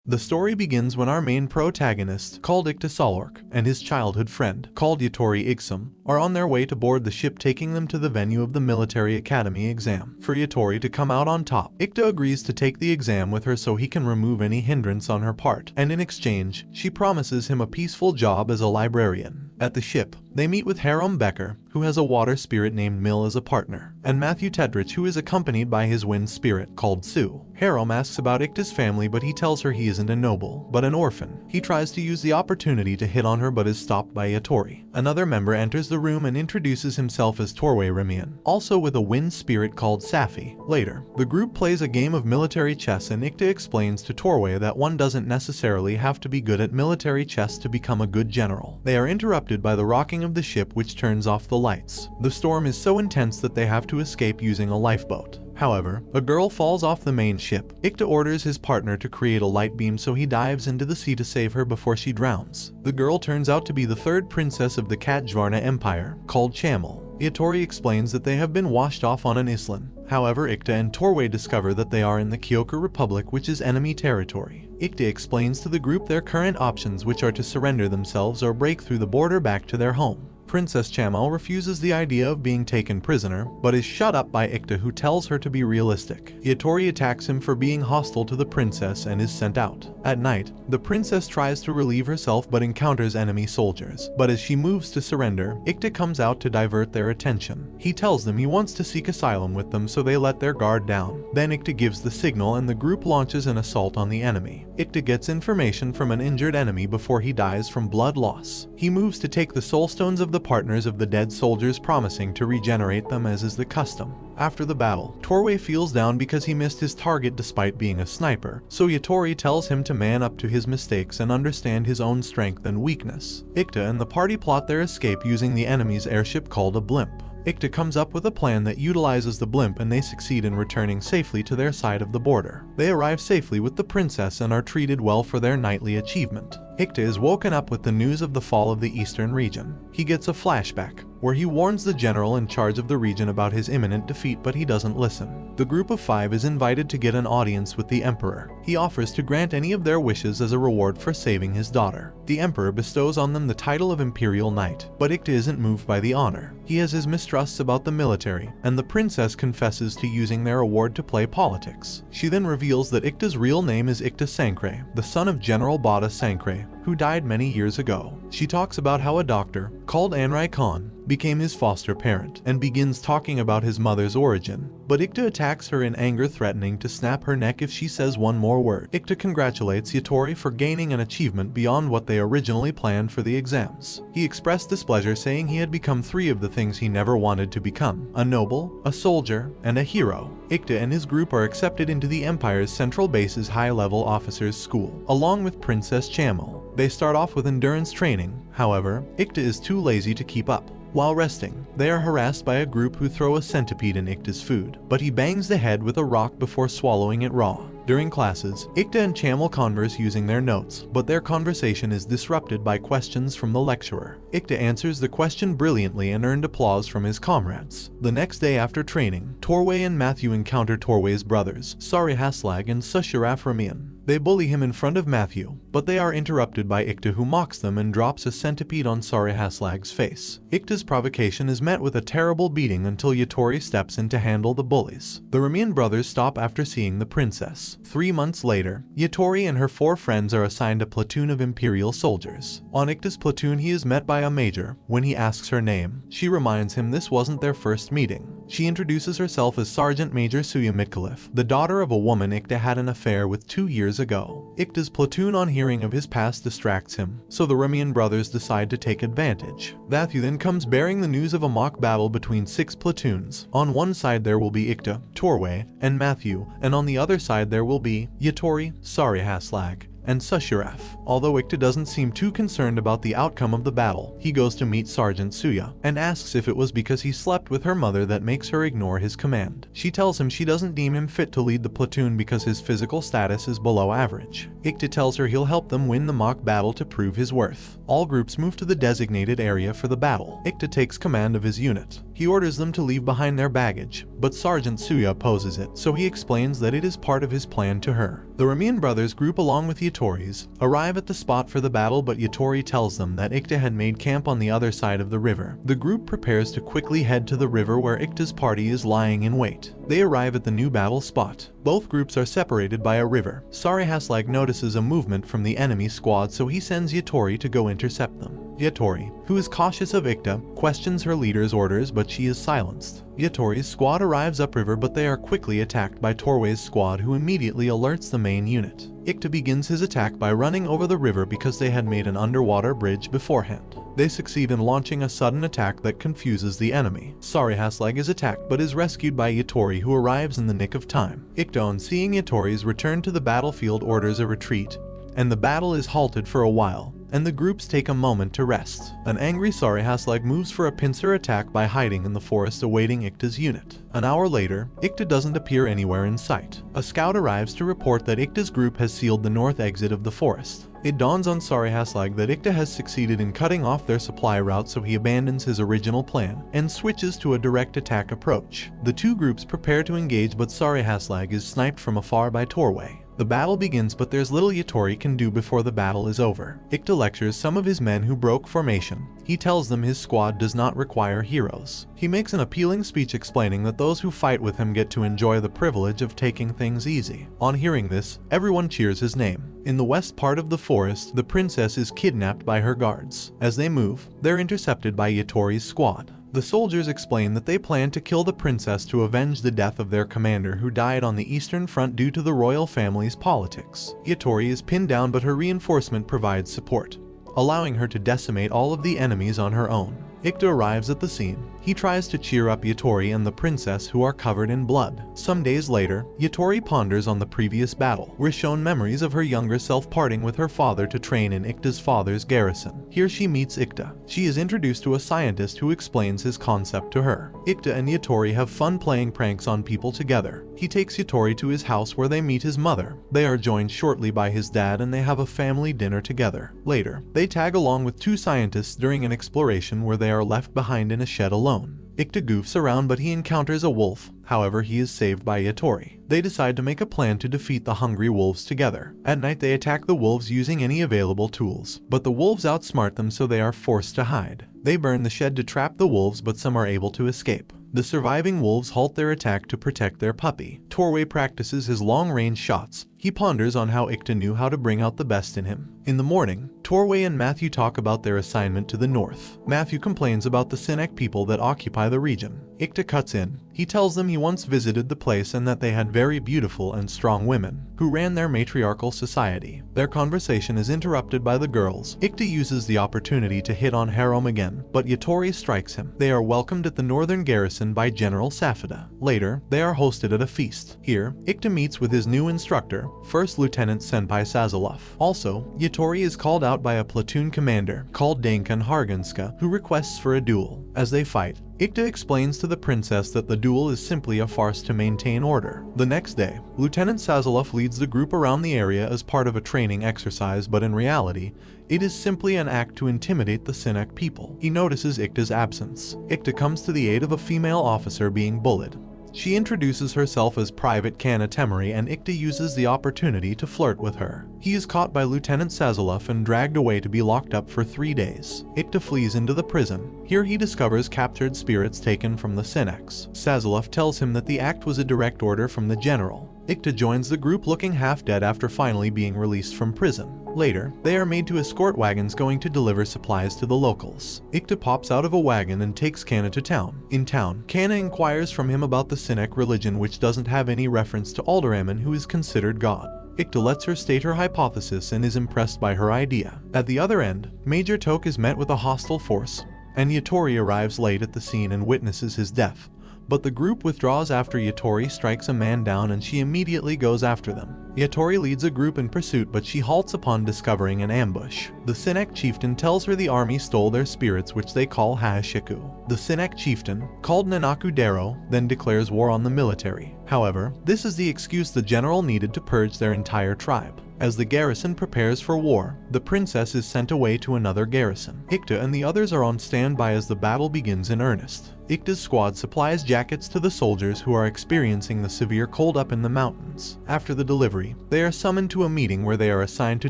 The story begins when our main protagonist, called Ikta Solork, and his childhood friend, called Yatori Igsum, are on their way to board the ship taking them to the venue of the military academy exam. For Yatori to come out on top, Ikta agrees to take the exam with her so he can remove any hindrance on her part, and in exchange, she promises him a peaceful job as a librarian. At the ship, they meet with Harom Becker, who has a water spirit named Mill as a partner, and Matthew Tedrich, who is accompanied by his wind spirit called Sue. Harom asks about Ikta's family, but he tells her he isn't a noble, but an orphan. He tries to use the opportunity to hit on her but is stopped by Yatori. Another member enters the room and introduces himself as Torway Rimian, also with a wind spirit called Safi. Later, the group plays a game of military chess and Ikta explains to Torway that one doesn't necessarily have to be good at military chess to become a good general. They are interrupted by the rocking of the ship, which turns off the lights. The storm is so intense that they have to escape using a lifeboat. However, a girl falls off the main ship. Ikta orders his partner to create a light beam, so he dives into the sea to save her before she drowns. The girl turns out to be the third princess of the Katjvarna Empire, called Chamel. Yatori explains that they have been washed off on an island. However, Ikta and Torway discover that they are in the Kyoka Republic, which is enemy territory. Ikta explains to the group their current options, which are to surrender themselves or break through the border back to their home. Princess Chamel refuses the idea of being taken prisoner, but is shut up by Ikta, who tells her to be realistic. Yatori attacks him for being hostile to the princess and is sent out. At night, the princess tries to relieve herself but encounters enemy soldiers. But as she moves to surrender, Ikta comes out to divert their attention. He tells them he wants to seek asylum with them, so they let their guard down. Then Ikta gives the signal and the group launches an assault on the enemy. Ikta gets information from an injured enemy before he dies from blood loss. He moves to take the soul stones of the partners of the dead soldiers, promising to regenerate them as is the custom. After the battle, Torway feels down because he missed his target despite being a sniper, so Yatori tells him to man up to his mistakes and understand his own strength and weakness. Ikta and the party plot their escape using the enemy's airship called a blimp. Ikta comes up with a plan that utilizes the blimp and they succeed in returning safely to their side of the border. They arrive safely with the princess and are treated well for their knightly achievement. Ikta is woken up with the news of the fall of the eastern region. He gets a flashback, where he warns the general in charge of the region about his imminent defeat, but he doesn't listen. The group of 5 is invited to get an audience with the emperor. He offers to grant any of their wishes as a reward for saving his daughter. The emperor bestows on them the title of Imperial Knight, but Ikta isn't moved by the honor. He has his mistrusts about the military, and the princess confesses to using their award to play politics. She then reveals that Ikta's real name is Ikta Sankre, the son of General Bada Sankre, who died many years ago. She talks about how a doctor, called Anrai Khan, became his foster parent, and begins talking about his mother's origin. But Ikta attacks her in anger, threatening to snap her neck if she says one more word. Ikta congratulates Yatori for gaining an achievement beyond what they originally planned for the exams. He expressed displeasure, saying he had become 3 of the things he never wanted to become: a noble, a soldier, and a hero. Ikta and his group are accepted into the Empire's central base's high-level officers' school, along with Princess Chamel. They start off with endurance training. However, Ikta is too lazy to keep up. While resting, they are harassed by a group who throw a centipede in Ikta's food, but he bangs the head with a rock before swallowing it raw. During classes, Ikta and Chamel converse using their notes, but their conversation is disrupted by questions from the lecturer. Ikta answers the question brilliantly and earned applause from his comrades. The next day after training, Torway and Matthew encounter Torway's brothers, Sari Haslag and Susharaf Ramian. They bully him in front of Matthew, but they are interrupted by Ikta, who mocks them and drops a centipede on Sari Haslag's face. Ikta's provocation is met with a terrible beating until Yatori steps in to handle the bullies. The Ramian brothers stop after seeing the princess. 3 months later, Yatori and her 4 friends are assigned a platoon of Imperial soldiers. On Ikta's platoon, he is met by a major. When he asks her name, she reminds him this wasn't their first meeting. She introduces herself as Sergeant Major Suya Mitkalif, the daughter of a woman Ikta had an affair with 2 years ago. Ikta's platoon, on hearing of his past, distracts him, so the Ramian brothers decide to take advantage. Matthew then comes bearing the news of a mock battle between 6 platoons. On one side there will be Ikta, Torway, and Matthew, and on the other side there will be Yatori, Sari Haslag, and Susharaf. Although Ikta doesn't seem too concerned about the outcome of the battle, he goes to meet Sergeant Suya and asks if it was because he slept with her mother that makes her ignore his command. She tells him she doesn't deem him fit to lead the platoon because his physical status is below average. Ikta tells her he'll help them win the mock battle to prove his worth. All groups move to the designated area for the battle. Ikta takes command of his unit. He orders them to leave behind their baggage, but Sergeant Suya opposes it, so he explains that it is part of his plan to her. The Ramian brothers group along with Yatori's, arrive at the spot for the battle, but Yatori tells them that Ikta had made camp on the other side of the river. The group prepares to quickly head to the river where Ikta's party is lying in wait. They arrive at the new battle spot. Both groups are separated by a river. Sarihas notices a movement from the enemy squad, so he sends Yatori to go intercept them. Yatori, who is cautious of Ikta, questions her leader's orders, but she is silenced. Yatori's squad arrives upriver, but they are quickly attacked by Torway's squad, who immediately alerts the main unit. Ikta begins his attack by running over the river because they had made an underwater bridge beforehand. They succeed in launching a sudden attack that confuses the enemy. Sarihas is attacked but is rescued by Yatori, who arrives in the nick of time. Ikta, on seeing Yatori's return to the battlefield, orders a retreat, and the battle is halted for a while, and the groups take a moment to rest. An angry Sarihas moves for a pincer attack by hiding in the forest awaiting Ikta's unit. An hour later, Ikta doesn't appear anywhere in sight. A scout arrives to report that Ikta's group has sealed the north exit of the forest. It dawns on Sarihas that Ikta has succeeded in cutting off their supply route, so he abandons his original plan and switches to a direct attack approach. The two groups prepare to engage, but Sarihas is sniped from afar by Torway. The battle begins, but there's little Yatori can do before the battle is over. Ikta lectures some of his men who broke formation. He tells them his squad does not require heroes. He makes an appealing speech explaining that those who fight with him get to enjoy the privilege of taking things easy. On hearing this, everyone cheers his name. In the west part of the forest, the princess is kidnapped by her guards. As they move, they're intercepted by Yatori's squad. The soldiers explain that they plan to kill the princess to avenge the death of their commander, who died on the Eastern Front due to the royal family's politics. Yatori is pinned down, but her reinforcement provides support, allowing her to decimate all of the enemies on her own. Ikta arrives at the scene. He tries to cheer up Yatori and the princess, who are covered in blood. Some days later, Yatori ponders on the previous battle. We're shown memories of her younger self parting with her father to train in Ikta's father's garrison. Here she meets Ikta. She is introduced to a scientist who explains his concept to her. Ikta and Yatori have fun playing pranks on people together. He takes Yatori to his house where they meet his mother. They are joined shortly by his dad and they have a family dinner together. Later, they tag along with two scientists during an exploration where they are left behind in a shed alone. Ikta goofs around, but he encounters a wolf. However, he is saved by Yatori. They decide to make a plan to defeat the hungry wolves together. At night, they attack the wolves using any available tools, but the wolves outsmart them, so they are forced to hide. They burn the shed to trap the wolves, but some are able to escape. The surviving wolves halt their attack to protect their puppy. Torway practices his long-range shots. He ponders on how Ikta knew how to bring out the best in him. In the morning, Torway and Matthew talk about their assignment to the north. Matthew complains about the Sinek people that occupy the region. Ikta cuts in. He tells them he once visited the place and that they had very beautiful and strong women who ran their matriarchal society. Their conversation is interrupted by the girls. Ikta uses the opportunity to hit on Harom again, but Yatori strikes him. They are welcomed at the northern garrison by General Safada. Later, they are hosted at a feast. Here, Ikta meets with his new instructor, First Lieutenant Senpai Sazalov. Also, Yatori is called out by a platoon commander called Dankan Harganska, who requests for a duel. As they fight, Ikta explains to the princess that the duel is simply a farce to maintain order. The next day, Lieutenant Sazalov leads the group around the area as part of a training exercise, but in reality, it is simply an act to intimidate the Sinek people. He notices Ikta's absence. Ikta comes to the aid of a female officer being bullied. She introduces herself as Private Kana Temeri, and Ikta uses the opportunity to flirt with her. He is caught by Lieutenant Sazalov and dragged away to be locked up for 3 days. Ikta flees into the prison. Here he discovers captured spirits taken from the Sineks. Sazalov tells him that the act was a direct order from the general. Ikta joins the group looking half dead after finally being released from prison. Later, they are made to escort wagons going to deliver supplies to the locals. Ikta pops out of a wagon and takes Kana to town. In town, Kana inquires from him about the Sinek religion, which doesn't have any reference to Alderamin, who is considered God. Ikta lets her state her hypothesis and is impressed by her idea. At the other end, Major Tok is met with a hostile force, and Yatori arrives late at the scene and witnesses his death. But the group withdraws after Yatori strikes a man down and she immediately goes after them. Yatori leads a group in pursuit, but she halts upon discovering an ambush. The Sinek chieftain tells her the army stole their spirits, which they call Haashiku. The Sinek chieftain, called Nanaku Dero, then declares war on the military. However, this is the excuse the general needed to purge their entire tribe. As the garrison prepares for war, the princess is sent away to another garrison. Ikta and the others are on standby as the battle begins in earnest. Ikta's squad supplies jackets to the soldiers who are experiencing the severe cold up in the mountains. After the delivery, they are summoned to a meeting where they are assigned to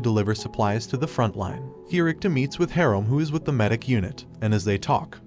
deliver supplies to the front line. Here Ikta meets with Harom, who is with the medic unit, and as they talk,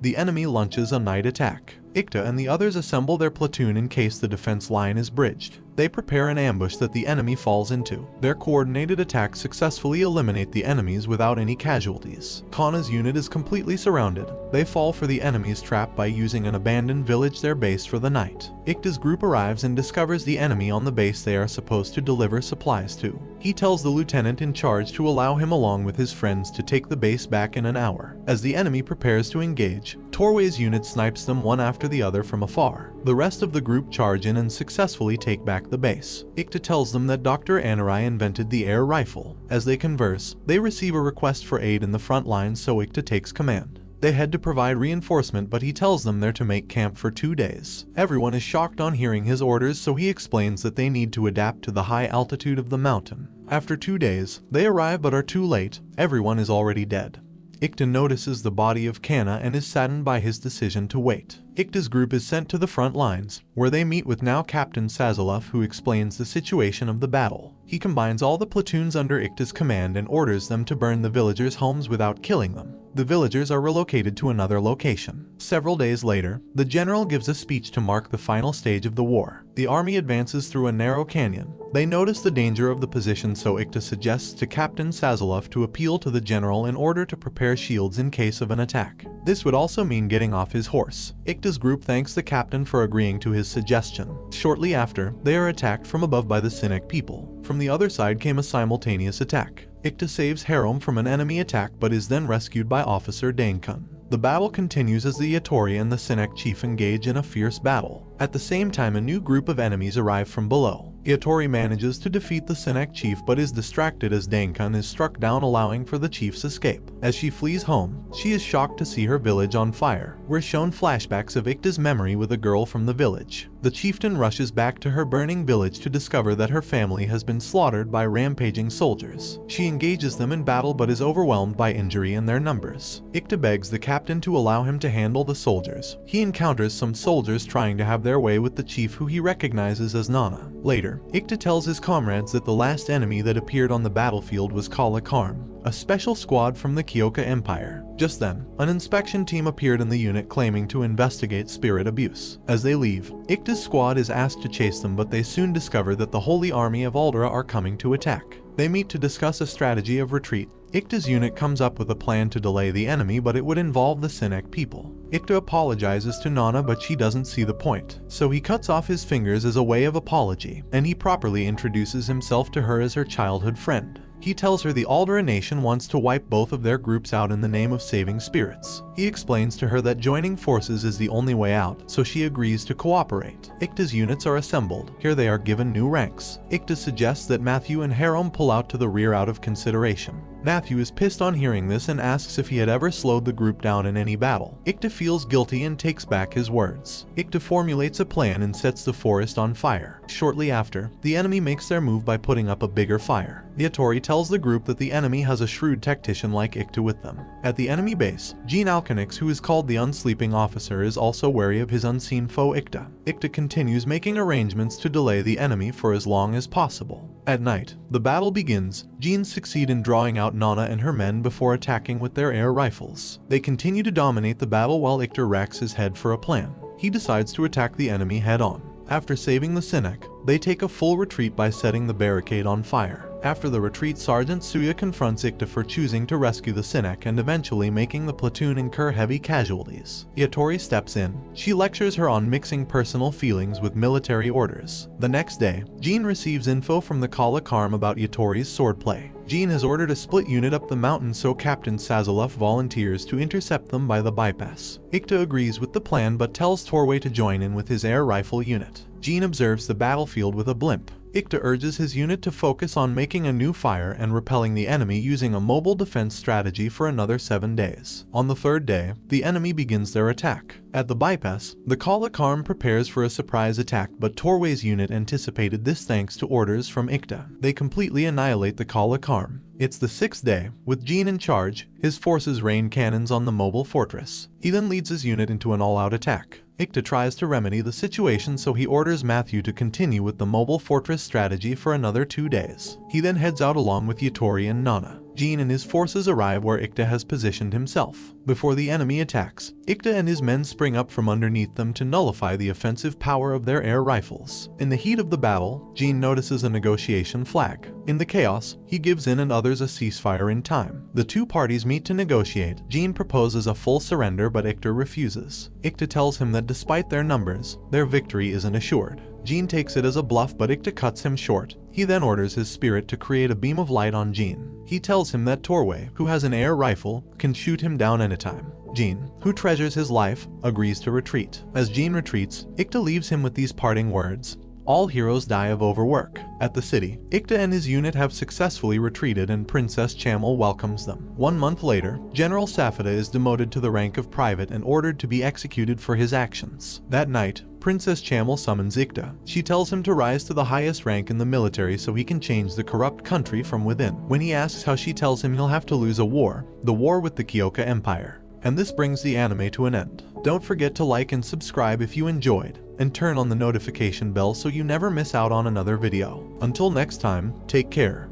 the enemy launches a night attack. Ikta and the others assemble their platoon in case the defense line is bridged. They prepare an ambush that the enemy falls into. Their coordinated attacks successfully eliminate the enemies without any casualties. Kana's unit is completely surrounded. They fall for the enemy's trap by using an abandoned village their base for the night. Ikta's group arrives and discovers the enemy on the base they are supposed to deliver supplies to. He tells the lieutenant in charge to allow him along with his friends to take the base back in an hour. As the enemy prepares to engage, Torway's unit snipes them one after the other from afar. The rest of the group charge in and successfully take back the base. Ikta tells them that Dr. Anarai invented the air rifle. As they converse, they receive a request for aid in the front lines, so Ikta takes command. They head to provide reinforcement, but he tells them they're to make camp for 2 days. Everyone is shocked on hearing his orders, so he explains that they need to adapt to the high altitude of the mountain. After 2 days, they arrive but are too late. Everyone is already dead. Ikta notices the body of Kana and is saddened by his decision to wait. Ikta's group is sent to the front lines, where they meet with now Captain Sazalov, who explains the situation of the battle. He combines all the platoons under Ikta's command and orders them to burn the villagers' homes without killing them. The villagers are relocated to another location. Several days later, the general gives a speech to mark the final stage of the war. The army advances through a narrow canyon. They notice the danger of the position, so Ikta suggests to Captain Sazalov to appeal to the general in order to prepare shields in case of an attack. This would also mean getting off his horse. Ikta's group thanks the captain for agreeing to his suggestion. Shortly after, they are attacked from above by the Sinek people. From the other side came a simultaneous attack. Ikta saves Harom from an enemy attack but is then rescued by Officer Dankun. The battle continues as the Yatori and the Sinek chief engage in a fierce battle. At the same time, a new group of enemies arrive from below. Yatori manages to defeat the Sinek chief but is distracted as Dankun is struck down, allowing for the chief's escape. As she flees home, she is shocked to see her village on fire. We're shown flashbacks of Ikta's memory with a girl from the village. The chieftain rushes back to her burning village to discover that her family has been slaughtered by rampaging soldiers. She engages them in battle but is overwhelmed by injury and their numbers. Ikta begs the captain to allow him to handle the soldiers. He encounters some soldiers trying to have their way with the chief, who he recognizes as Nana. Later, Ikta tells his comrades that the last enemy that appeared on the battlefield was Kala Karm, a special squad from the Kyoka Empire. Just then, an inspection team appeared in the unit claiming to investigate spirit abuse. As they leave, Ikta's squad is asked to chase them, but they soon discover that the Holy Army of Aldera are coming to attack. They meet to discuss a strategy of retreat. Ikta's unit comes up with a plan to delay the enemy, but it would involve the Sinek people. Ikta apologizes to Nana, but she doesn't see the point. So he cuts off his fingers as a way of apology, and he properly introduces himself to her as her childhood friend. He tells her the Aldera nation wants to wipe both of their groups out in the name of saving spirits. He explains to her that joining forces is the only way out, so she agrees to cooperate. Ikta's units are assembled. Here they are given new ranks. Ikta suggests that Matthew and Harom pull out to the rear out of consideration. Matthew is pissed on hearing this and asks if he had ever slowed the group down in any battle. Ikta feels guilty and takes back his words. Ikta formulates a plan and sets the forest on fire. Shortly after, the enemy makes their move by putting up a bigger fire. The Yatori tells the group that the enemy has a shrewd tactician like Ikta with them. At the enemy base, Jean Alkanix, who is called the Unsleeping Officer, is also wary of his unseen foe Ikta. Ikta continues making arrangements to delay the enemy for as long as possible. At night, the battle begins. Jean succeed in drawing out Nana and her men before attacking with their air rifles. They continue to dominate the battle while Ikta racks his head for a plan. He decides to attack the enemy head-on. After saving the Sinek, they take a full retreat by setting the barricade on fire. After the retreat, Sergeant Suya confronts Ikta for choosing to rescue the Sinek and eventually making the platoon incur heavy casualties. Yatori steps in. She lectures her on mixing personal feelings with military orders. The next day, Jean receives info from the Kala Karm about Yatori's swordplay. Jean has ordered a split unit up the mountain, so Captain Sazalov volunteers to intercept them by the bypass. Ikta agrees with the plan but tells Torway to join in with his air rifle unit. Jean observes the battlefield with a blimp. Ikta urges his unit to focus on making a new fire and repelling the enemy using a mobile defense strategy for another 7 days. On the 3rd day, the enemy begins their attack. At the bypass, the Kala Karm prepares for a surprise attack, but Torway's unit anticipated this thanks to orders from Ikta. They completely annihilate the Kala Karm. It's the 6th day. With Jean in charge, his forces rain cannons on the mobile fortress. He then leads his unit into an all-out attack. Ikta tries to remedy the situation, so he orders Matthew to continue with the mobile fortress strategy for another 2 days. He then heads out along with Yatori and Nana. Jean and his forces arrive where Ikta has positioned himself. Before the enemy attacks, Ikta and his men spring up from underneath them to nullify the offensive power of their air rifles. In the heat of the battle, Jean notices a negotiation flag. In the chaos, he gives in and others a ceasefire in time. The two parties meet to negotiate. Jean proposes a full surrender, but Ikta refuses. Ikta tells him that despite their numbers, their victory isn't assured. Jean takes it as a bluff, but Ikta cuts him short. He then orders his spirit to create a beam of light on Jean. He tells him that Torway, who has an air rifle, can shoot him down anytime. Jean, who treasures his life, agrees to retreat. As Jean retreats, Ikta leaves him with these parting words: "All heroes die of overwork." At the city, Ikta and his unit have successfully retreated and Princess Chamel welcomes them. 1 month later, General Safada is demoted to the rank of private and ordered to be executed for his actions. That night, Princess Chamel summons Ikta. She tells him to rise to the highest rank in the military so he can change the corrupt country from within. When he asks how, she tells him he'll have to lose a war, the war with the Kyoka Empire. And this brings the anime to an end. Don't forget to like and subscribe if you enjoyed, and turn on the notification bell so you never miss out on another video. Until next time, take care.